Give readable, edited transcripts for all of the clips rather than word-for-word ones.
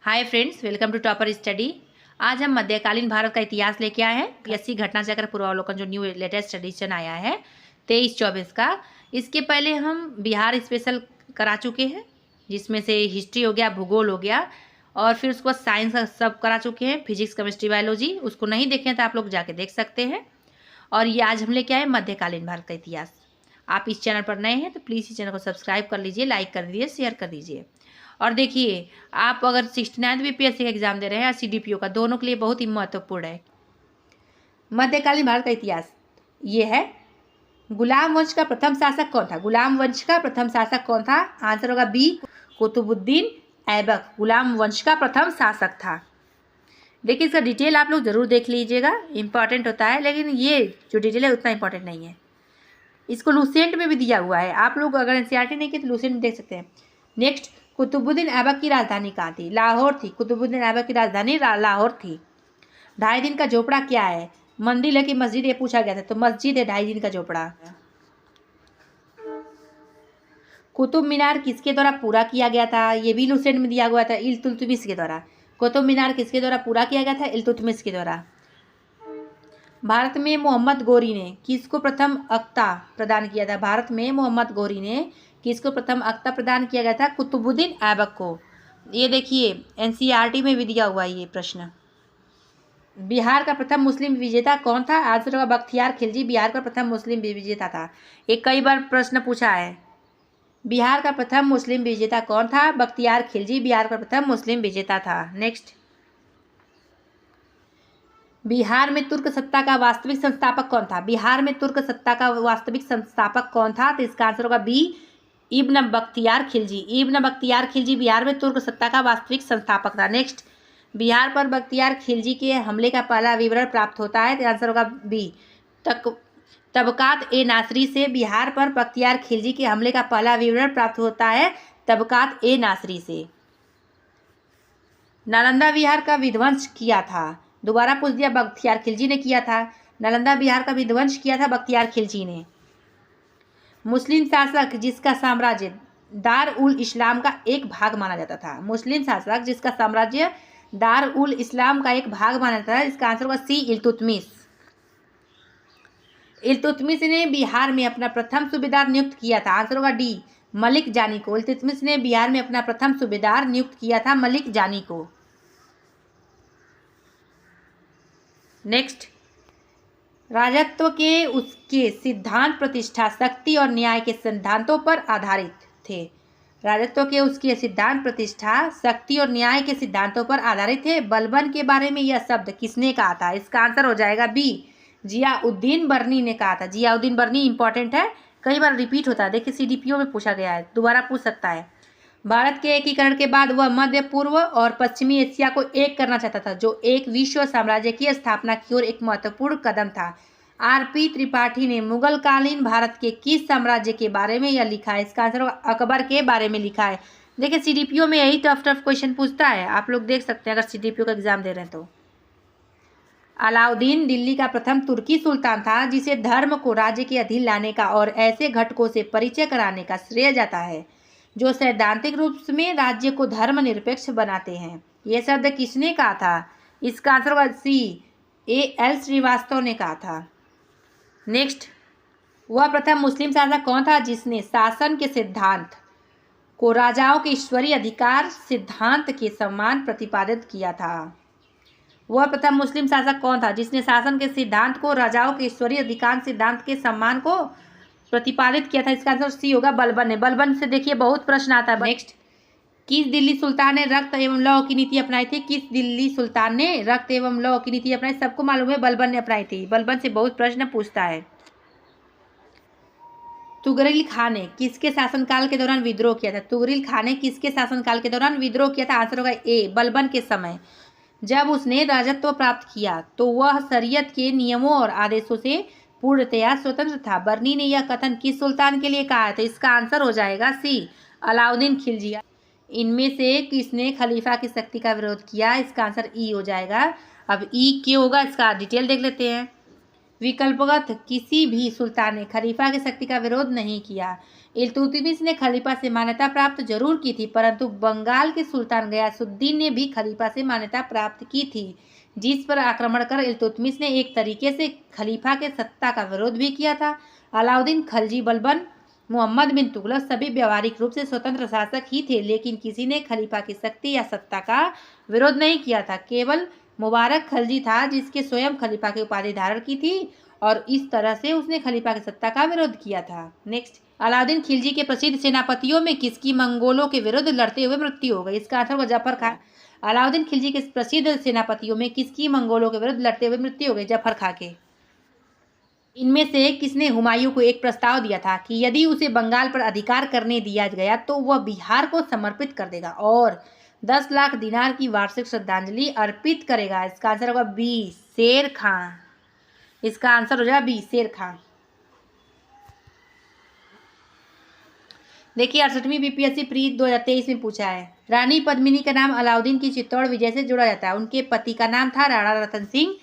Hi friends, welcome to topper study. आज हम मध्यकालीन भारत का इतिहास लेके आए हैं। पीएससी घटना चक्र पूर्वावलोकन जो न्यू लेटेस्ट एडिशन आया है 23-24 का। इसके पहले हम बिहार स्पेशल करा चुके हैं, जिसमें से हिस्ट्री हो गया, भूगोल हो गया, और फिर उसके बाद साइंस का सब करा चुके हैं, फिजिक्स, केमिस्ट्री, बायोलॉजी। उसको नहीं देखें तो आप लोग जाके देख सकते हैं। और ये आज हम लेके आए मध्यकालीन भारत का इतिहास। आप इस चैनल पर नए हैं तो प्लीज़ इस चैनल को सब्सक्राइब कर लीजिए, लाइक कर दीजिए, शेयर कर दीजिए। और देखिए, आप अगर 69 बीपीएससी का एग्जाम दे रहे हैं या सीडीपीओ का, दोनों के लिए बहुत ही महत्वपूर्ण है। मध्यकालीन भारत का इतिहास ये है। गुलाम वंश का प्रथम शासक कौन था? गुलाम वंश का प्रथम शासक कौन था? आंसर होगा बी, कुतुबुद्दीन ऐबक गुलाम वंश का प्रथम शासक था। देखिए, इसका डिटेल आप लोग जरूर देख लीजिएगा, इंपॉर्टेंट होता है, लेकिन ये जो डिटेल है उतना इंपॉर्टेंट नहीं है। इसको लुसेंट में भी दिया हुआ है, आप लोग अगर एनसीईआरटी नहीं किए तो लुसेंट में देख सकते हैं। नेक्स्ट, कुतुबुद्दीन ऐबक की राजधानी कहाँ थी? लाहौर थी। कुतुबुद्दीन ऐबक की राजधानी लाहौर थी। 2.5 दिन का झोपड़ा क्या है? मंदिर है कि मस्जिद? ये पूछा गया था, तो मस्जिद है 2.5 दिन का झोपड़ा। कुतुब मीनार किसके द्वारा पूरा किया गया था? ये भी लुसेंट में दिया हुआ था, इल्तुतमिश के द्वारा। कुतुब मीनार किसके द्वारा पूरा किया गया था? इल्तुतमिश के द्वारा। भारत में मोहम्मद गोरी ने किसको प्रथम अख्ता प्रदान किया था? भारत में मोहम्मद गोरी ने किसको प्रथम अख्ता प्रदान किया गया था? कुतुबुद्दीन ऐबक को। ये देखिए, एनसीईआरटी में भी दिया हुआ है ये प्रश्न। बिहार का प्रथम मुस्लिम विजेता कौन था? आंसर होगा बख्तियार खिलजी बिहार का प्रथम मुस्लिम विजेता था। एक कई बार प्रश्न पूछा है। बिहार का प्रथम मुस्लिम विजेता कौन था? बख्तियार खिलजी बिहार का प्रथम मुस्लिम विजेता था। नेक्स्ट, बिहार में तुर्क सत्ता का वास्तविक संस्थापक कौन था? बिहार में तुर्क सत्ता का वास्तविक संस्थापक कौन था? तो इसका आंसर होगा बी, इब्न बख्तियार खिलजी। इब्न बख्तियार खिलजी बिहार में तुर्क सत्ता का वास्तविक संस्थापक था। नेक्स्ट, बिहार पर बख्तियार खिलजी के हमले का पहला विवरण प्राप्त होता है, तो आंसर होगा बी, तबकात ए नासरी से बिहार पर बख्तियार खिलजी के हमले का पहला विवरण प्राप्त होता है, तबकात ए नासरी से। नालंदा बिहार का विध्वंस किया था? दोबारा पूछ दिया, बख्तियार खिलजी ने किया था। नालंदा बिहार का विध्वंस किया था बख्तियार खिलजी ने। मुस्लिम शासक जिसका साम्राज्य दार उल इस्लाम का एक भाग माना जाता था? मुस्लिम शासक जिसका साम्राज्य दार उल इस्लाम का एक भाग माना जाता था, इसका आंसर होगा सी, इल्तुतमिश। इल्तुतमिश ने बिहार में अपना प्रथम सूबेदार नियुक्त किया था, आंसर होगा डी, मलिक जानी को। इल्तुतमिश ने बिहार में अपना प्रथम सूबेदार नियुक्त किया था, मलिक जानी को। नेक्स्ट, राजत्व के उसके सिद्धांत प्रतिष्ठा, शक्ति और न्याय के सिद्धांतों पर आधारित थे। राजत्व के उसके सिद्धांत प्रतिष्ठा, शक्ति और न्याय के सिद्धांतों पर आधारित थे। बलबन के बारे में यह शब्द किसने कहा था? इसका आंसर हो जाएगा बी, जियाउद्दीन बर्नी ने कहा था। जियाउद्दीन बर्नी इंपॉर्टेंट है, कई बार रिपीट होता है। देखिए, सीडीपीओ में पूछा गया है, दोबारा पूछ सकता है। भारत के एकीकरण के बाद वह मध्य पूर्व और पश्चिमी एशिया को एक करना चाहता था, जो एक विश्व साम्राज्य की स्थापना की ओर एक महत्वपूर्ण कदम था। आरपी त्रिपाठी ने मुगल कालीन भारत के किस साम्राज्य के बारे में यह लिखा है? इसका आंसर अकबर के बारे में लिखा है। देखिए, सीडीपीओ में यही टफ क्वेश्चन पूछता है, आप लोग देख सकते हैं अगर सीडीपीओ का एग्जाम दे रहे हैं तो। अलाउद्दीन दिल्ली का प्रथम तुर्की सुल्तान था, जिसे धर्म को राज्य के अधीन लाने का और ऐसे घटकों से परिचय कराने का श्रेय जाता है जो सैद्धांतिक रूप में राज्य को धर्मनिरपेक्ष बनाते हैं। यह शब्द किसने कहा था? इसका आंसर होगा सी, एल श्रीवास्तव ने कहा था। नेक्स्ट, वह प्रथम मुस्लिम शासक कौन था जिसने शासन के सिद्धांत को राजाओं के ईश्वरीय अधिकार सिद्धांत के समान प्रतिपादित किया था? वह प्रथम मुस्लिम शासक कौन था जिसने शासन के सिद्धांत को राजाओं के ईश्वरीय अधिकार सिद्धांत के सम्मान को प्रतिपादित किया था? इसका आंसर सी होगा, बलबन ने। बलबन से देखिए बहुत प्रश्न आता है। नेक्स्ट, किस दिल्ली सुल्तान ने रक्त एवं लौह की नीति अपनाई थी? किस दिल्ली सुल्तान ने रक्त एवं लौह की नीति अपनाई? सबको मालूम है, बलबन ने अपनाई थी। बलबन से बहुत प्रश्न पूछता है। तुगरिल खान ने किसके शासनकाल के दौरान विद्रोह किया था? तुगरिल खान ने किसके शासनकाल के दौरान विद्रोह किया था? आंसर होगा ए, बलबन के समय। जब उसने राजत्व प्राप्त किया तो वह शरीयत के नियमों और आदेशों से पूर्णतया स्वतंत्र था। बर्नी ने यह कथन किस सुल्तान के लिए कहा था? इसका आंसर हो जाएगा सी, अलाउद्दीन खिलजी। इनमें से किसने खलीफा की शक्ति का विरोध किया? इसका आंसर ई हो जाएगा। अब ई क्यों होगा, इसका डिटेल देख लेते हैं। विकल्पगत किसी भी सुल्तान ने खलीफा की शक्ति का विरोध नहीं किया। इल्तुतमिश ने खलीफा से मान्यता प्राप्त जरूर की थी, परंतु बंगाल के सुल्तान गयासुद्दीन ने भी खलीफा से मान्यता प्राप्त की थी, जिस पर आक्रमण कर इल्तुतमिश ने एक तरीके से खलीफा के सत्ता का विरोध भी किया था। अलाउद्दीन खलजी बलबन मोहम्मद बिन तुगलक सभी व्यावहारिक रूप से स्वतंत्र शासक ही थे, लेकिन किसी ने खलीफा की शक्ति या सत्ता का विरोध नहीं किया था। केवल मुबारक खलजी था जिसके स्वयं खलीफा की उपाधि धारण की थी और इस तरह से उसने खलीफा की सत्ता का विरोध किया था। नेक्स्ट, अलाउद्दीन खिलजी के प्रसिद्ध सेनापतियों में किसकी मंगोलों के विरुद्ध लड़ते हुए मृत्यु हो गई? इसका आंसर होगा जफर खान। अलाउद्दीन खिलजी के प्रसिद्ध सेनापतियों में किसकी मंगोलों के विरुद्ध लड़ते हुए मृत्यु हो गई? जफर खान के। इनमें से किसने हुमायूं को एक प्रस्ताव दिया था कि यदि उसे बंगाल पर अधिकार करने दिया गया तो वह बिहार को समर्पित कर देगा और 10 लाख दिनार की वार्षिक श्रद्धांजलि अर्पित करेगा? इसका आंसर होगा बी, शेर खां। इसका आंसर हो जाएगा बी, शेर खां। देखिए 68वीं बीपीएससी प्री 2023 में पूछा है, रानी पद्मिनी का नाम अलाउद्दीन की चित्तौड़ विजय से जोड़ा जाता है। उनके पति का नाम था राणा रतन सिंह।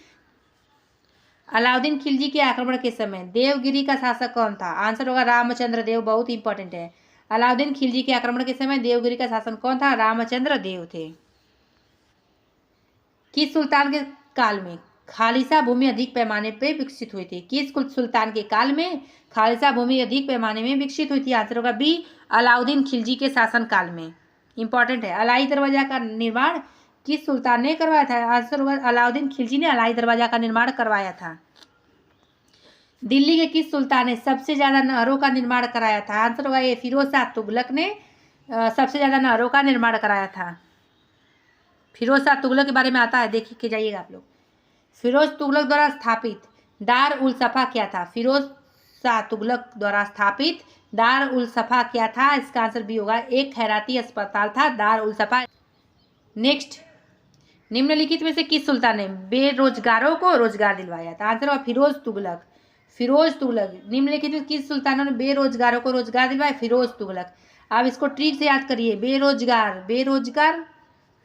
अलाउद्दीन खिलजी के आक्रमण के समय देवगिरी का शासक कौन था? आंसर होगा रामचंद्र देव। बहुत इंपॉर्टेंट है। अलाउद्दीन खिलजी के आक्रमण के समय देवगिरी का शासन कौन था? रामचंद्र देव थे। किस सुल्तान के काल में खालिसा भूमि अधिक पैमाने पर विकसित हुई थी? किस सुल्तान के काल में खालिसा भूमि अधिक पैमाने में विकसित हुई थी? आंसर होगा बी, अलाउद्दीन खिलजी के शासन काल में। इंपॉर्टेंट है। अलाई दरवाजा का निर्माण किस सुल्तान ने करवाया था? आंसर होगा अलाउद्दीन खिलजी ने अलाई दरवाजा का निर्माण करवाया था। दिल्ली के किस सुल्तान ने सबसे ज्यादा नहरों का निर्माण कराया था? आंसर होगा ये, फिरोज शाह तुगलक ने सबसे ज्यादा नहरों का निर्माण कराया था। फिरोज शाह तुगलक के बारे में आता है, देख के जाइएगा आप लोग। फिरोज तुगलक द्वारा स्थापित दार उल सफा क्या था? फिरोज शाह तुगलक द्वारा स्थापित दार उल सफा क्या था? इसका आंसर बी होगा, एक खैराती अस्पताल था दार उल सफा। नेक्स्ट, निम्नलिखित में से किस सुल्तान ने बेरोजगारों को रोजगार दिलवाया था? आंसर होगा फिरोज तुगलक। फिरोज तुगलक। निम्नलिखित में किस सुल्तानों ने बेरोजगारों को रोजगार दिलवाया? फिरोज तुगलक। आप इसको ट्रिक से याद करिए, बेरोजगार, बेरोजगार,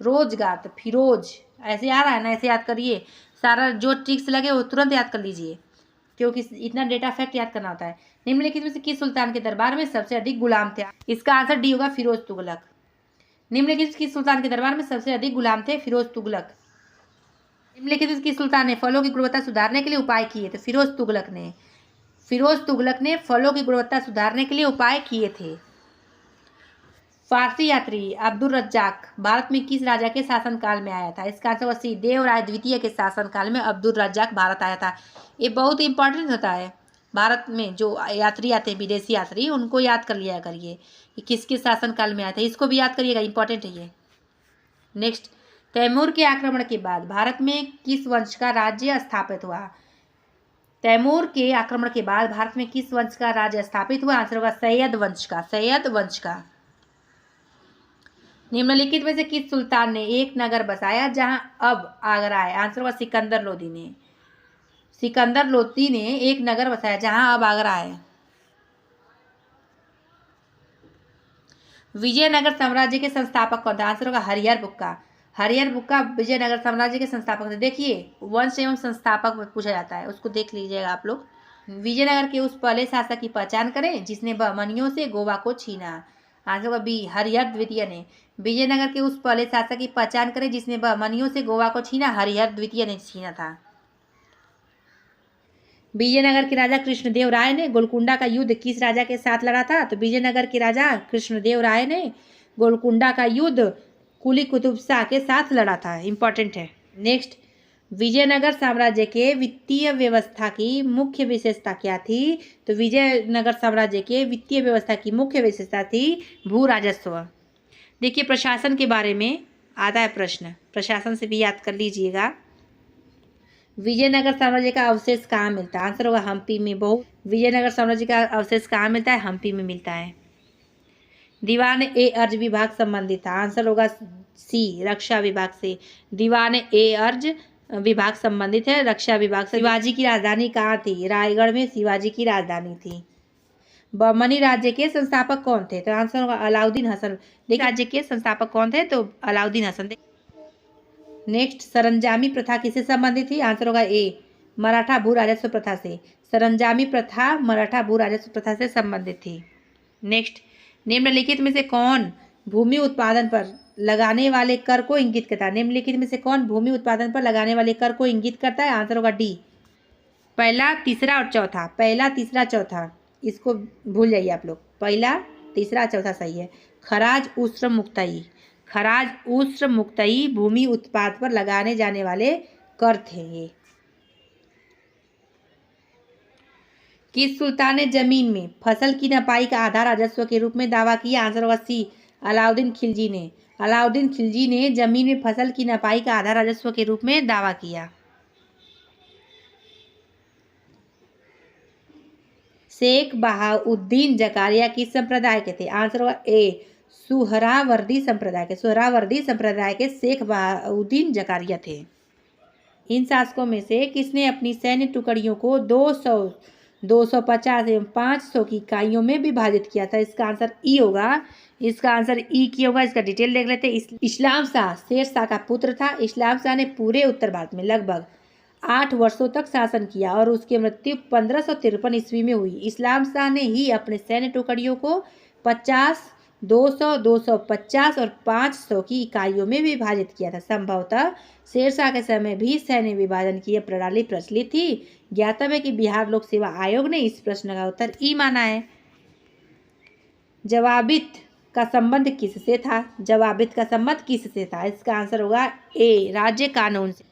रोजगार, तो फिरोज ऐसे आ रहा है ना, ऐसे याद करिए। सारा जो ट्रिक्स लगे वो तुरंत याद कर लीजिए, क्योंकि इतना डेटा फैक्ट याद करना होता है। निम्नलिखित में से किस सुल्तान के दरबार में सबसे अधिक गुलाम थे? इसका आंसर डी होगा, फिरोज तुगलक। निम्नलिखित किस सुल्तान के दरबार में सबसे अधिक गुलाम थे? फिरोज तुगलक। निम्नलिखित किस सुल्तान ने फलों की गुणवत्ता सुधारने के लिए उपाय किए थे? फिरोज तुगलक ने। फिरोज तुगलक ने फलों की गुणवत्ता सुधारने के लिए उपाय किए थे। फारसी यात्री अब्दुल रज्जाक भारत में किस राजा के शासनकाल में आया था? इसका आंसर सी, देवराय द्वितीय के शासनकाल में अब्दुल रज्जाक भारत आया था। ये बहुत इंपॉर्टेंट होता है। भारत में जो यात्री आते हैं, विदेशी यात्री, उनको याद कर लिया करिए कि किसके शासनकाल में आया था। इसको भी याद करिएगा, इंपॉर्टेंट है ये। नेक्स्ट, तैमूर के आक्रमण के बाद भारत में किस वंश का राज्य स्थापित हुआ? तैमूर के आक्रमण के बाद भारत में किस वंश का राज्य स्थापित हुआ? आंसर होगा सैयद वंश का। सैयद वंश का। निम्नलिखित में से किस सुल्तान ने एक नगर बसाया जहां अब आगरा है? आंसर होगा सिकंदर लोदी ने। सिकंदर लोदी ने एक नगर बसाया जहां अब आगरा है। विजयनगर साम्राज्य के संस्थापक कौन था? आंसर होगा हरिहर बुक्का। हरिहर बुक्का विजयनगर साम्राज्य के संस्थापक थे। देखिए वंश एवं संस्थापक में पूछा जाता है, उसको देख लीजिएगा आप लोग। विजयनगर के उस पहले शासक की पहचान करें जिसने बहमनियों से गोवा को छीना। आंसर होगा बी, हरिहर द्वितीय ने। विजयनगर के उस पहले शासक की पहचान करें जिसने बहमनियों से गोवा को छीना। हरिहर द्वितीय ने छीना था। विजयनगर के राजा कृष्णदेव राय ने गोलकुंडा का युद्ध किस राजा के साथ लड़ा था? तो विजयनगर के राजा कृष्णदेव राय ने गोलकुंडा का युद्ध कुली कुतुब शाह के साथ लड़ा था। इंपॉर्टेंट है। नेक्स्ट, विजयनगर साम्राज्य के वित्तीय व्यवस्था की मुख्य विशेषता क्या थी? तो विजयनगर साम्राज्य के वित्तीय व्यवस्था की मुख्य विशेषता थी भू राजस्व। देखिए प्रशासन के बारे में आता है प्रश्न, प्रशासन से भी याद कर लीजिएगा। विजयनगर साम्राज्य का अवशेष कहाँ मिलता है? आंसर होगा हम्पी में। विजयनगर साम्राज्य का अवशेष कहाँ मिलता है? हम्पी में मिलता है। दीवान ए अर्ज विभाग संबंधित था। आंसर होगा सी, रक्षा विभाग से। दीवान ए अर्ज विभाग संबंधित है रक्षा विभाग से। शिवाजी की राजधानी कहाँ थी? रायगढ़ में शिवाजी की राजधानी थी। बहमनी राज्य के संस्थापक कौन थे? तो आंसर होगा अलाउद्दीन हसन। देखिए राज्य के संस्थापक कौन थे? तो अलाउद्दीन हसन। नेक्स्ट, सरंजामी प्रथा किससे संबंधित थी? आंसर होगा ए, मराठा भू राजस्व प्रथा से। सरंजामी प्रथा मराठा भू राजस्व प्रथा से संबंधित थी। नेक्स्ट, निम्नलिखित में से कौन भूमि उत्पादन पर लगाने वाले कर को इंगित करता है? निम्नलिखित में से कौन भूमि उत्पादन पर लगाने वाले कर को इंगित करता है? आंसर होगा डी, पहला, तीसरा और चौथा। पहला, तीसरा, चौथा, इसको भूल जाइए आप लोग। पहला, तीसरा, चौथा सही है। खराज उस्र मुक्तई, खराज उस्र मुक्तई भूमि उत्पाद पर लगाने जाने वाले कर थे ये। किस सुल्तान ने जमीन में फसल की नपाई का आधा राजस्व के रूप में दावा किया? आंसर होगा सी, अलाउद्दीन खिलजी ने। अलाउद्दीन खिलजी ने जमीन में फसल की नपाई का आधा राजस्व के रूप में दावा किया। शेख बहाउद्दीन जकारिया किस संप्रदाय के थे? आंसर होगा ए, सुहरावर्दी संप्रदाय के। सुहरावर्दी संप्रदाय के शेख बहाउद्दीन जकारिया थे। इन शासकों में से किसने अपनी सैन्य टुकड़ियों को 200, 250 एवं 500 की इकाइयों में विभाजित किया था? इसका आंसर ई होगा। इसका आंसर ई की होगा। इसका डिटेल देख लेते हैं। इस्लाम शाह शेर शाह का पुत्र था। इस्लाम शाह ने पूरे उत्तर भारत में लगभग 8 वर्षों तक शासन किया और उसकी मृत्यु 1553 ईस्वी में हुई। इस्लाम शाह ने ही अपने सैन्य टुकड़ियों को 50, 200, 250 और 500 की इकाइयों में विभाजित किया था। संभवतः शेरशाह के समय भी सैन्य विभाजन की यह प्रणाली प्रचलित थी। ज्ञातव्य है कि बिहार लोक सेवा आयोग ने इस प्रश्न का उत्तर ई माना है। जवाबित का संबंध किससे था? जवाबित का संबंध किससे था? इसका आंसर होगा ए, राज्य कानून से।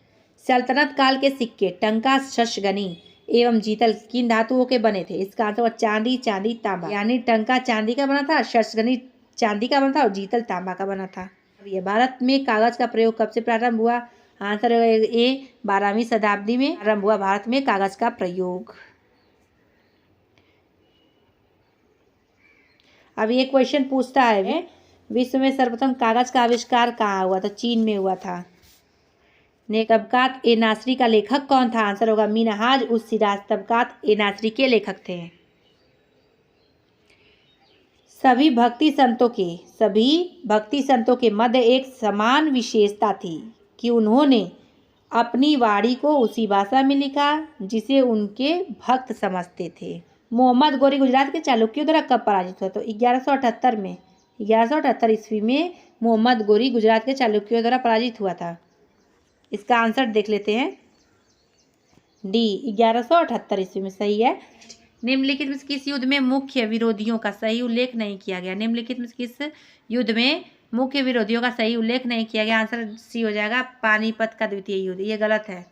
सल्तनत काल के सिक्के टंका, शशगनी एवं जीतल किन धातुओं के बने थे? इसका आंसर होगा चांदी, चांदी, तांबा। यानी टंका चांदी का बना था, शशगनी चांदी का बना था और जीतल तांबा का बना था। ये भारत में कागज का प्रयोग कब से प्रारंभ हुआ? आंसर ए, 12वीं शताब्दी में प्रारंभ हुआ भारत में कागज का प्रयोग। अब ये क्वेश्चन पूछता है, विश्व में सर्वप्रथम कागज का आविष्कार कहाँ हुआ? तो चीन में हुआ था। तबकात ए नासरी का लेखक कौन था? आंसर होगा मिनहाज उस सिराज तबकात ए नासरी के लेखक थे। सभी भक्ति संतों के मध्य एक समान विशेषता थी कि उन्होंने अपनी वाणी को उसी भाषा में लिखा जिसे उनके भक्त समझते थे। मोहम्मद गोरी गुजरात के चालुक्यों द्वारा कब पराजित हुआ? तो 1178 में, 1178 ईस्वी में मोहम्मद गोरी गुजरात के चालुक्यों द्वारा पराजित हुआ था। इसका आंसर देख लेते हैं, डी, 1178 ईस्वी में सही है। निम्नलिखित में किस युद्ध में मुख्य विरोधियों का सही उल्लेख नहीं किया गया? निम्नलिखित में किस युद्ध में मुख्य विरोधियों का सही उल्लेख नहीं किया गया? आंसर सी हो जाएगा, पानीपत का द्वितीय युद्ध। ये गलत है।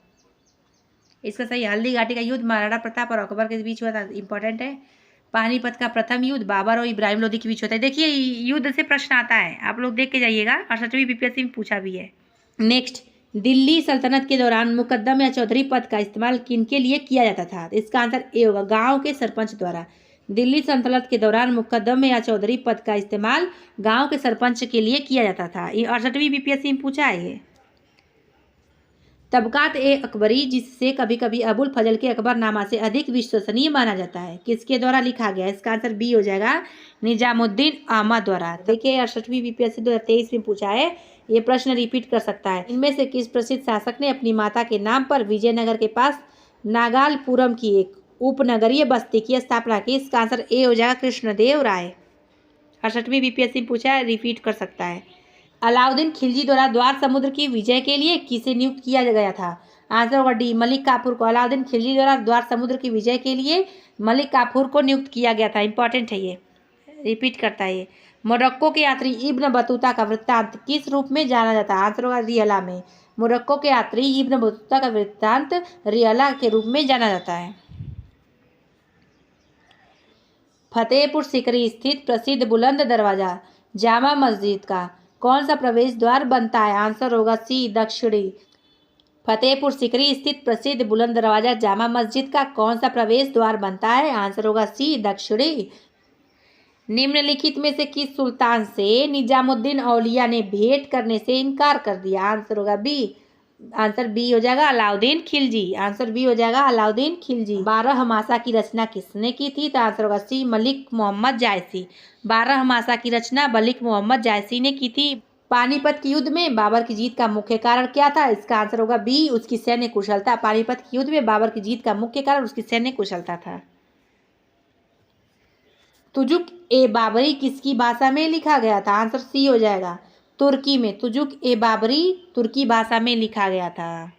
इसका सही हल्दी घाटी का युद्ध महाराणा प्रताप और अकबर के बीच हुआ था। इंपॉर्टेंट है। पानीपत का प्रथम युद्ध बाबर और इब्राहिम लोदी के बीच होता है। देखिए युद्ध से प्रश्न आता है, आप लोग देख के जाइएगा, 68वीं बीपीएससी में पूछा भी है। नेक्स्ट, दिल्ली सल्तनत के दौरान मुकद्दम या चौधरी पद का इस्तेमाल किनके लिए किया जाता था? इसका आंसर ए होगा, गांव के सरपंच द्वारा। दिल्ली सल्तनत के दौरान मुकद्दम या चौधरी पद का इस्तेमाल गांव के सरपंच के लिए किया जाता था। ये 68वीं बीपीएससी में पूछा है ये। तबकात ए अकबरी, जिससे कभी कभी अबुल फजल के अकबरनामा से अधिक विश्वसनीय माना जाता है, किसके द्वारा लिखा गया? इसका आंसर बी हो जाएगा, निजामुद्दीन अहमद द्वारा। देखिए 68वीं बीपीएससी 2023 में पूछा है, ये प्रश्न रिपीट कर सकता है। इनमें से किस प्रसिद्ध शासक ने अपनी माता के नाम पर विजयनगर के पास नागालपुरम की एक उपनगरीय बस्ती की स्थापना की? इसका आंसर ए हो जाएगा, कृष्णदेव राय। 68वीं बीपीएससी पूछा है, रिपीट कर सकता है। अलाउद्दीन खिलजी द्वारा द्वार समुद्र की विजय के लिए किसे नियुक्त किया गया था? आंसर होगा डी, मलिक काफूर को। अलाउद्दीन खिलजी द्वारा द्वार समुद्र की विजय के लिए मलिक काफूर को नियुक्त किया गया था। इंपॉर्टेंट है, ये रिपीट करता है ये। मोरक्को के यात्री इब्न बतूता का वृत्तांत किस रूप में जाना जाता है? आंसर होगा रियला में। मोरक्को के यात्री इब्न बतूता का वृत्तांत रियला के रूप में जाना जाता है। फतेहपुर सीकरी स्थित प्रसिद्ध बुलंद दरवाजा जामा मस्जिद का कौन सा प्रवेश द्वार बनता है? आंसर होगा सी, दक्षिणी। फतेहपुर सीकरी स्थित प्रसिद्ध बुलंद दरवाजा जामा मस्जिद का कौन सा प्रवेश द्वार बनता है? आंसर होगा सी, दक्षिणी। निम्नलिखित में से किस सुल्तान से निजामुद्दीन औलिया ने भेंट करने से इनकार कर दिया? आंसर होगा बी, आंसर बी हो जाएगा, अलाउद्दीन खिलजी। आंसर बी हो जाएगा, अलाउद्दीन खिलजी। 12 हमासा की रचना किसने की थी? तो आंसर होगा सी, मलिक मोहम्मद जायसी। 12 हमासा की रचना मलिक मोहम्मद जायसी ने की थी। पानीपत के युद्ध में बाबर की जीत का मुख्य कारण क्या था? इसका आंसर होगा बी, उसकी सैन्य कुशलता। पानीपत के युद्ध में बाबर की जीत का मुख्य कारण उसकी सैन्य कुशलता था। तुजुक ए बाबरी किसकी भाषा में लिखा गया था? आंसर सी हो जाएगा, तुर्की में। तुजुक ए बाबरी तुर्की भाषा में लिखा गया था।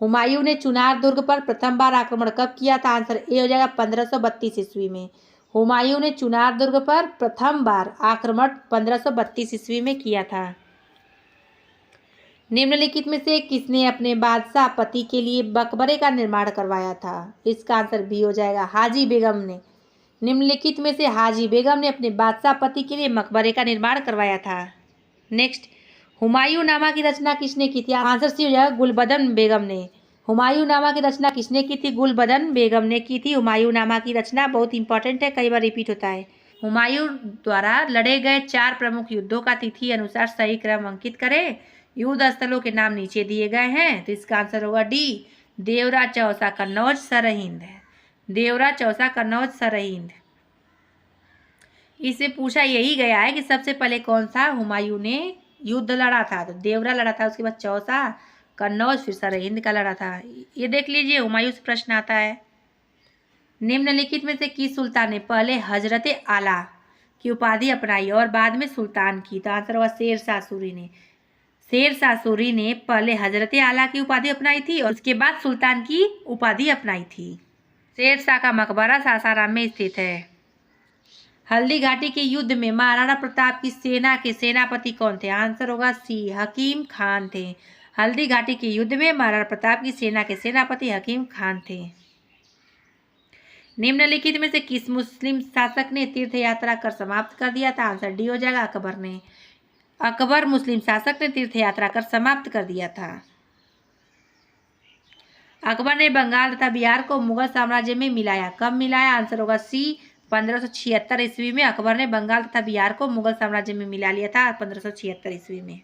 हुमायूं ने चुनार दुर्ग पर प्रथम बार आक्रमण कब किया था? आंसर ए हो जाएगा 1532 ईस्वी में। हुमायूं ने चुनार दुर्ग पर प्रथम बार आक्रमण 1532 ईस्वी में किया था। निम्नलिखित में से किसने अपने बादशाह पति के लिए मकबरे का निर्माण करवाया था? इसका आंसर बी हो जाएगा, हाजी बेगम ने। निम्नलिखित में से हाजी बेगम ने अपने बादशाह पति के लिए मकबरे का निर्माण करवाया था। नेक्स्ट, हुमायूं नामा की रचना किसने की थी? आंसर सी हो जाएगा, गुलबदन बेगम ने। हुमायूं नामा की रचना किसने की थी? गुलबदन बेगम ने की थी हुमायूं नामा की रचना। बहुत इंपॉर्टेंट है, कई बार रिपीट होता है। हुमायूं द्वारा लड़े गए 4 प्रमुख युद्धों का तिथि अनुसार सही क्रम अंकित करें। युद्ध स्थलों के नाम नीचे दिए गए हैं, तो इसका आंसर होगा डी, देवरा, चौसा, कन्नौज, सरहिंद। देवरा, चौसा, कन्नौज, सरहिंद। इससे पूछा यही गया है कि सबसे पहले कौन सा हुमायूं ने युद्ध लड़ा था? तो देवरा लड़ा था, उसके बाद चौसा, कन्नौज, फिर सरहिंद का लड़ा था। ये देख लीजिए, हुमायूं से प्रश्न आता है। निम्नलिखित में से किस सुल्तान ने पहले हजरत आला की उपाधि अपनाई और बाद में सुल्तान की? तो आंसर होगा शेर शाह सूरी ने। शेर शाह सूरी ने पहले हजरत आला की उपाधि अपनाई थी और उसके बाद सुल्तान की उपाधि अपनाई थी। शेर शाह का मकबरा सासाराम में स्थित है। हल्दी घाटी के युद्ध में महाराणा प्रताप की सेना के सेनापति कौन थे? आंसर होगा सी, हकीम खान थे। हल्दी घाटी के युद्ध में महाराणा प्रताप की सेना के सेनापति हकीम खान थे। निम्नलिखित में से किस मुस्लिम शासक ने तीर्थ यात्रा कर समाप्त कर दिया था? आंसर डी हो जाएगा, अकबर ने। अकबर मुस्लिम शासक ने तीर्थ यात्रा कर समाप्त कर दिया था। अकबर ने बंगाल तथा बिहार को मुगल साम्राज्य में मिलाया। कब मिलाया? आंसर होगा सी, 1576 ईस्वी में अकबर ने बंगाल तथा बिहार को मुगल साम्राज्य में मिला लिया था, 1576 ईस्वी में।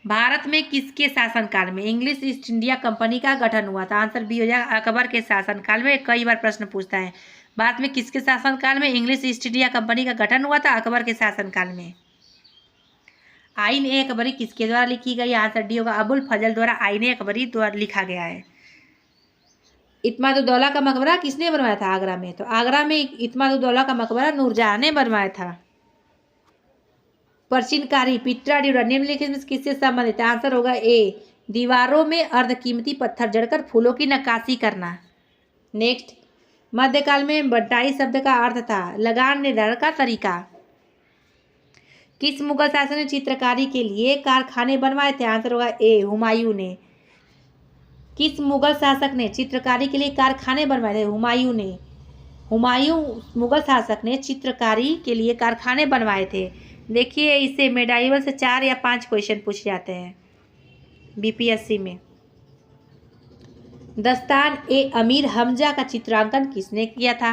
भारत में किसके शासनकाल में इंग्लिश ईस्ट इंडिया कंपनी का गठन हुआ था? आंसर बी हो जाएगा, अकबर के शासनकाल में। कई बार प्रश्न पूछता है, भारत में किसके शासनकाल में इंग्लिश ईस्ट इंडिया कंपनी का गठन हुआ था? अकबर के शासनकाल में। आईन ए अकबरी किसके द्वारा लिखी गई? आंसर डी होगा, अबुल फजल द्वारा आईन ए अकबरी द्वारा लिखा गया है। इत्मादुद्दौला का मकबरा किसने बनवाया था आगरा में? तो आगरा में इत्मादुद्दौला का मकबरा नूरजहां ने बनवाया था। प्रचीनकारी पिट्रा ड्यूरा निम्नलिखित में किससे संबंधित है? आंसर होगा ए, दीवारों में अर्धकीमती पत्थर जड़कर फूलों की नक्काशी करना। नेक्स्ट, मध्यकाल में बंटाई शब्द का अर्थ था लगान निर्धारण का तरीका। किस मुगल शासक ने चित्रकारी के लिए कारखाने बनवाए थे? आंसर होगा ए, हुमायूं ने। किस मुगल शासक ने चित्रकारी के लिए कारखाने बनवाए थे? हुमायूं ने। हुमायूं मुगल शासक ने चित्रकारी के लिए कारखाने बनवाए थे। देखिए, इससे मेडाइवल से 4 या 5 क्वेश्चन पूछ जाते हैं बीपीएससी में। दस्तान ए अमीर हमजा का चित्रांकन किसने किया था?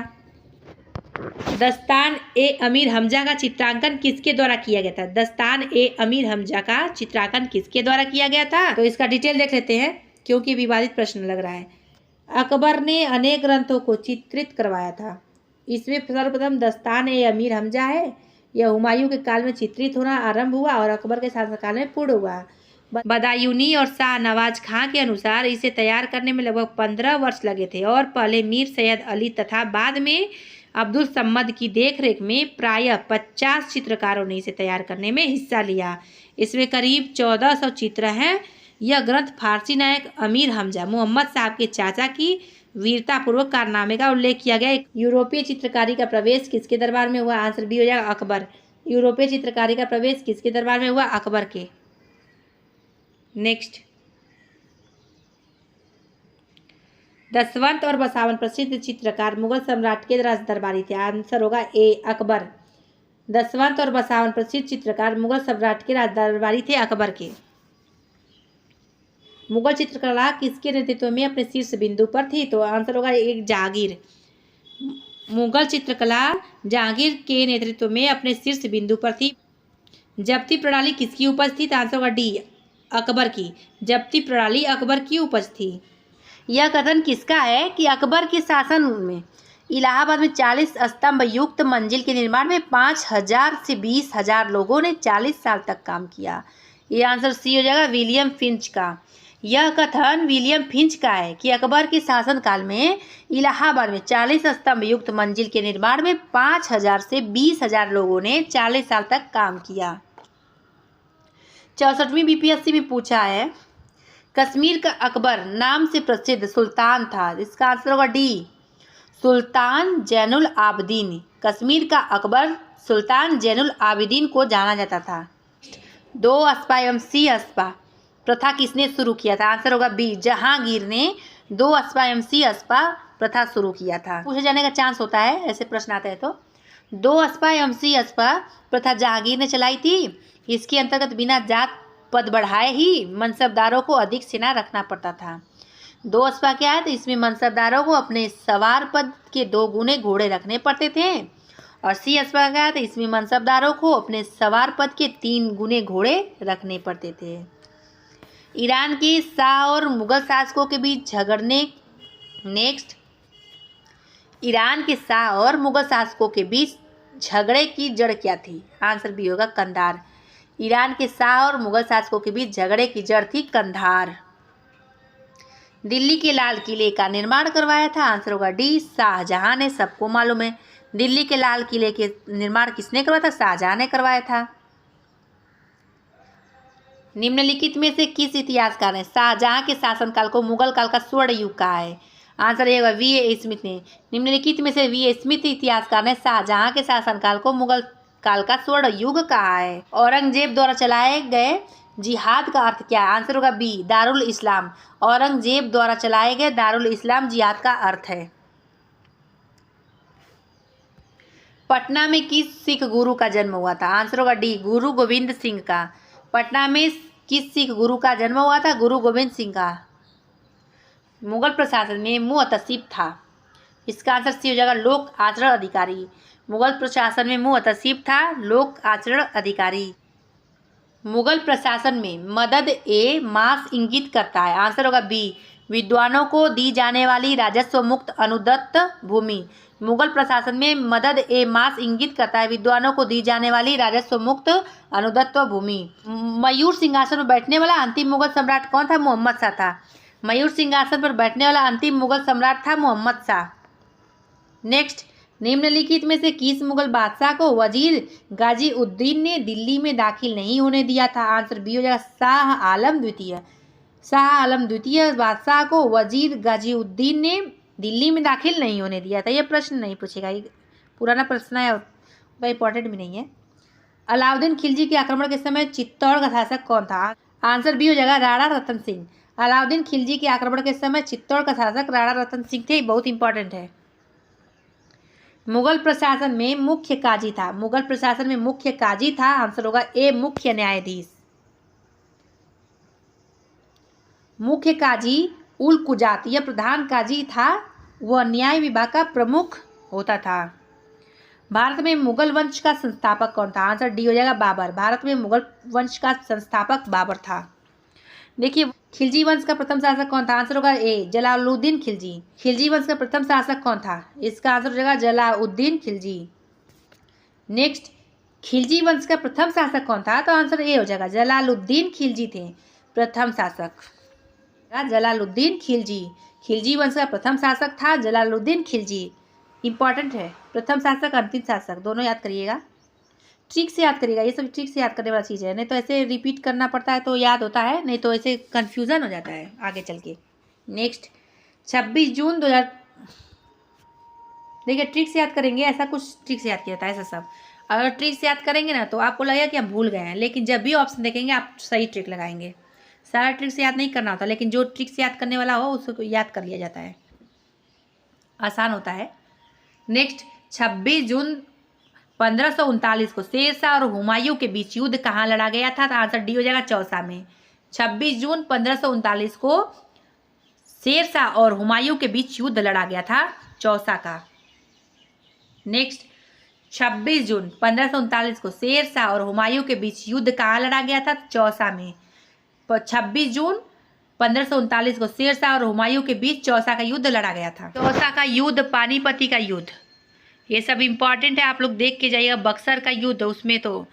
दस्तान ए अमीर हमजा का चित्रांकन किसके द्वारा किया गया था? दस्तान ए अमीर हमजा का चित्रांकन किसके द्वारा किया गया था? तो इसका डिटेल देख लेते हैं, क्योंकि विवादित प्रश्न लग रहा है। अकबर ने अनेक ग्रंथों को चित्रित करवाया था। इसमें सर्वप्रथम दस्तान ए अमीर हमजा है। यह हुमायूं के काल में चित्रित होना आरंभ हुआ और अकबर के शासनकाल में पूर्ण हुआ। बदायूनी और शाह नवाज खां के अनुसार इसे तैयार करने में लगभग 15 वर्ष लगे थे और पहले मीर सैयद अली तथा बाद में अब्दुल सम्मद की देखरेख में प्रायः 50 चित्रकारों ने इसे तैयार करने में हिस्सा लिया। इसमें करीब 1400 चित्र हैं। यह ग्रंथ फारसी नायक अमीर हमजा मोहम्मद साहब के चाचा की वीरतापूर्वक कारनामे का उल्लेख किया गया। यूरोपीय चित्रकारी का प्रवेश किसके दरबार में हुआ? आंसर बी हो जाएगा, अकबर। यूरोपीय चित्रकारी का प्रवेश किसके दरबार में हुआ? अकबर के। नेक्स्ट, दसवंत और बसावन प्रसिद्ध चित्रकार मुगल सम्राट के राज दरबारी थे। आंसर होगा ए, अकबर। दसवंत और बसावन प्रसिद्ध चित्रकार मुगल सम्राट के राज दरबारी थे, अकबर के। मुगल चित्रकला किसके नेतृत्व में अपने शीर्ष बिंदु पर थी? तो आंसर होगा एक, जहांगीर। मुगल चित्रकला जहांगीर के नेतृत्व में अपने शीर्ष बिंदु पर थी। जब्ती प्रणाली किसकी उपज थी? तो आंसर होगा डी, अकबर की। जब्ती प्रणाली अकबर की उपज थी। यह कथन किसका है कि अकबर के शासन में इलाहाबाद में 40 स्तंभ युक्त मंजिल के निर्माण में 5,000 से 20,000 लोगों ने 40 साल तक काम किया। ये आंसर सी हो जाएगा, विलियम फिंच का। यह कथन विलियम फिंच का है कि अकबर के शासनकाल में इलाहाबाद में 40 स्तंभ युक्त मंजिल के निर्माण में 5,000 से 20,000 लोगों ने 40 साल तक काम किया। 64वीं बीपीएससी में पूछा है, कश्मीर का अकबर नाम से प्रसिद्ध सुल्तान था। इसका आंसर होगा डी, सुल्तान जैनुल आबदीन। कश्मीर का अकबर सुल्तान जैनुल आबदीन को जाना जाता था। 2 अस्पा एवं सी अस्पा प्रथा किसने शुरू किया था? आंसर होगा बी, जहांगीर ने 2 अस्पा एवं सी अस्पा प्रथा शुरू किया था। पूछे जाने का चांस होता है, ऐसे प्रश्न आता है तो। 2 अस्पा एवं सी अस्पा प्रथा जहांगीर ने चलाई थी। इसके अंतर्गत बिना जात पद बढ़ाए ही मनसबदारों को अधिक सेना रखना पड़ता था। 2 अस्पा क्या है? तो इसमें मनसबदारों को अपने सवार पद के 2 गुने घोड़े रखने पड़ते थे। और सी अस्पा क्या है? तो इसमें मनसबदारों को अपने सवार पद के 3 गुने घोड़े रखने पड़ते थे। ईरान के शाह और मुगल शासकों के बीच झगड़ने नेक्स्ट ईरान के शाह और मुगल शासकों के बीच झगड़े की जड़ क्या थी? आंसर बी होगा, कंधार। ईरान के शाह और मुगल शासकों के बीच झगड़े की जड़ थी कंधार। दिल्ली के लाल किले का निर्माण करवाया था। आंसर होगा डी, शाहजहां ने। सबको मालूम है दिल्ली के लाल किले के निर्माण किसने करवाया था? शाहजहां ने करवाया था। निम्नलिखित में से किस इतिहासकार ने शाहजहां के शासनकाल को मुगल काल का स्वर्ण युग कहा है? आंसर ये होगा वी ए स्मिथ ने। निम्नलिखित में से वी ए स्मिथ इतिहासकार ने शाहजहां के शासनकाल को मुगल काल का स्वर्ण युग कहा है। औरंगजेब द्वारा चलाए गए जिहाद का अर्थ क्या है? आंसर होगा बी, दारुल इस्लाम। औरंगजेब द्वारा चलाए गए दारुल इस्लाम जिहाद का अर्थ है। पटना में किस सिख गुरु का जन्म हुआ था? आंसर होगा डी, गुरु गोविंद सिंह का। पटना में किस सिख गुरु का जन्म हुआ था? गुरु गोविंद सिंह का। मुगल प्रशासन में मुअत्तसिब था। इसका आंसर सी हो जाएगा, लोक आचरण अधिकारी। मुगल प्रशासन में मुअत्तसिब था, लोक आचरण अधिकारी। मुगल प्रशासन में मदद ए मास इंगित करता है। आंसर होगा बी, विद्वानों को दी जाने वाली राजस्व मुक्त अनुदत्त भूमि। मुगल प्रशासन में मदद ए मास इंगित करता है, विद्वानों को दी जाने वाली राजस्व मुक्त अनुदत्त भूमि। मयूर सिंहासन पर बैठने वाला अंतिम मुगल सम्राट कौन था? मोहम्मद शाह था। मयूर सिंहासन पर बैठने वाला अंतिम मुगल सम्राट था मोहम्मद शाह। नेक्स्ट, निम्नलिखित में से किस मुगल बादशाह को वजीर गाजी उद्दीन ने दिल्ली में दाखिल नहीं होने दिया था? आंसर बी हो जाएगा, शाह आलम द्वितीय। शाह आलम द्वितीय बादशाह को वजीर गाजी उद्दीन ने दिल्ली में दाखिल नहीं होने दिया था। यह प्रश्न नहीं पूछेगा, ये पुराना प्रश्न है, उतना इंपॉर्टेंट भी नहीं है। अलाउद्दीन खिलजी के आक्रमण के समय चित्तौड़ का शासक कौन था? आंसर बी हो जाएगा, राणा रतन सिंह। अलाउद्दीन खिलजी के आक्रमण के समय चित्तौड़ का शासक राणा रतन सिंह थे। बहुत इंपॉर्टेंट है। मुगल प्रशासन में मुख्य काजी था। मुगल प्रशासन में मुख्य काजी था। आंसर होगा ए, मुख्य न्यायाधीश। मुख्य काजी उल कुजात यह प्रधान काजी था, वह न्याय विभाग का प्रमुख होता था। भारत में मुगल वंश का संस्थापक कौन था? आंसर डी हो जाएगा, बाबर। भारत में मुगल वंश का संस्थापक बाबर था। देखिए, खिलजी वंश का प्रथम शासक कौन था? आंसर होगा ए, जलालुद्दीन खिलजी। खिलजी वंश का प्रथम शासक कौन था? इसका आंसर हो जाएगा जलालुद्दीन खिलजी। नेक्स्ट, खिलजी वंश का प्रथम शासक कौन था? तो आंसर ए हो जाएगा, जलालुद्दीन खिलजी थे प्रथम शासक। जलालुद्दीन खिलजी, खिलजी वंश का प्रथम शासक था जलालुद्दीन खिलजी। इंपॉर्टेंट है, प्रथम शासक अंतिम शासक दोनों याद करिएगा। ट्रिक से याद करिएगा, ये सब ट्रिक से याद करने वाली चीज़ है, नहीं तो ऐसे रिपीट करना पड़ता है तो याद होता है, नहीं तो ऐसे कन्फ्यूज़न हो जाता है आगे चल के। नेक्स्ट, 26 जून 2000, देखिए ट्रिक से याद करेंगे, ऐसा कुछ ट्रिक से याद किया जाता है ऐसा सब। अगर ट्रिक से याद करेंगे ना तो आपको लगेगा कि हम भूल गए हैं, लेकिन जब भी ऑप्शन देखेंगे आप सही ट्रिक लगाएंगे। सारा ट्रिक से याद नहीं करना होता, लेकिन जो ट्रिक से याद करने वाला हो उसको याद कर लिया जाता है, आसान होता है। नेक्स्ट, 26 जून 1539 को शेरशाह और हुमायूं के बीच युद्ध कहाँ लड़ा गया था? तो आंसर डी हो जाएगा, चौसा में। 26 जून 1539 को शेरशाह और हुमायूं के बीच युद्ध लड़ा गया था, चौसा का। नेक्स्ट, 26 जून 1539 को शेरशाह और हुमायूं के बीच युद्ध कहाँ लड़ा गया था? चौसा में। 26 जून 1539 को शेरशाह और हुमायूं के बीच चौसा का युद्ध लड़ा गया था। चौसा का युद्ध, पानीपति का युद्ध, ये सब इम्पॉर्टेंट है, आप लोग देख के जाइएगा। बक्सर का युद्ध, उसमें तो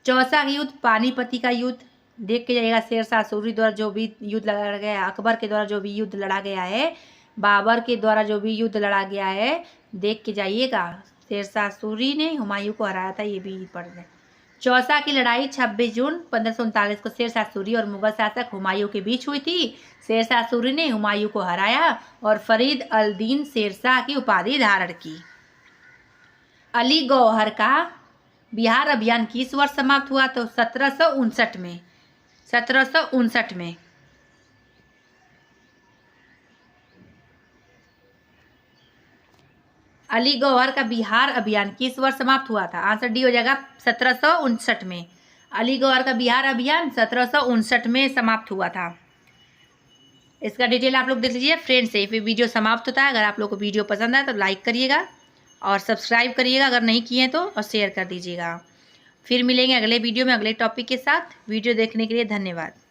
चौसा का युद्ध, पानीपति का युद्ध देख के जाइएगा। शेरशाह सूरी द्वारा जो भी युद्ध लड़ा गया है, अकबर के द्वारा जो भी युद्ध लड़ा गया है, बाबर के द्वारा जो भी युद्ध लड़ा गया है, देख के जाइएगा। शेरशाह सूरी ने हुमायूं को हराया था, ये भी पढ़ लें। चौसा की लड़ाई 26 जून 1539 को शेरशाह सूरी और मुगल शासक हुमायूं के बीच हुई थी। शेरशाह सूरी ने हुमायूं को हराया और फरीद अल दीन शेरशाह की उपाधि धारण की। अली गौहर का बिहार अभियान किस वर्ष समाप्त हुआ? तो 1759 में। 1759 में। अली गौहर का बिहार अभियान किस वर्ष समाप्त हुआ था? आंसर डी हो जाएगा 1759 में। अली गौहर का बिहार अभियान 1759 में समाप्त हुआ था। इसका डिटेल आप लोग देख लीजिए। फ्रेंड्स, ये वीडियो समाप्त होता है। अगर आप लोग को वीडियो पसंद आए तो लाइक करिएगा और सब्सक्राइब करिएगा अगर नहीं किए तो, और शेयर कर दीजिएगा। फिर मिलेंगे अगले वीडियो में अगले टॉपिक के साथ। वीडियो देखने के लिए धन्यवाद।